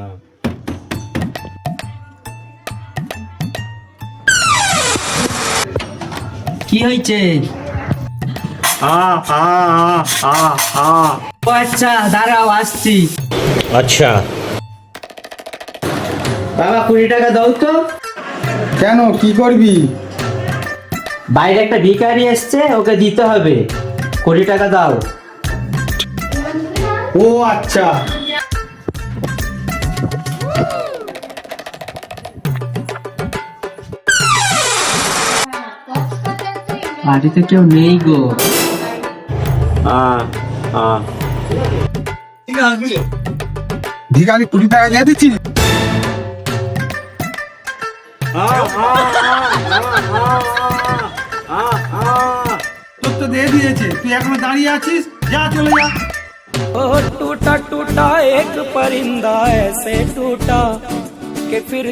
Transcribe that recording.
না। কি হয়েছে? ও আচ্ছা, দাঁড়াও আসছি। আচ্ছা বাবা 20 টাকা দাও তো। কেন, কি করবি? বাইরে একটা ভিখারি এসছে, ওকে দিতে হবে। 20 টাকা দাও। ও আচ্ছা। বাড়িতে কেউ নেই গো। ভিখারি 20 টাকা দিয়ে দিচ্ছি। তোর তো দিয়ে দিয়েছে, তুই এখনো দাঁড়িয়ে আছিস, যা চলে যা। ओ टूटा टूटा एक परिंदा ऐसे टूटा कि फिर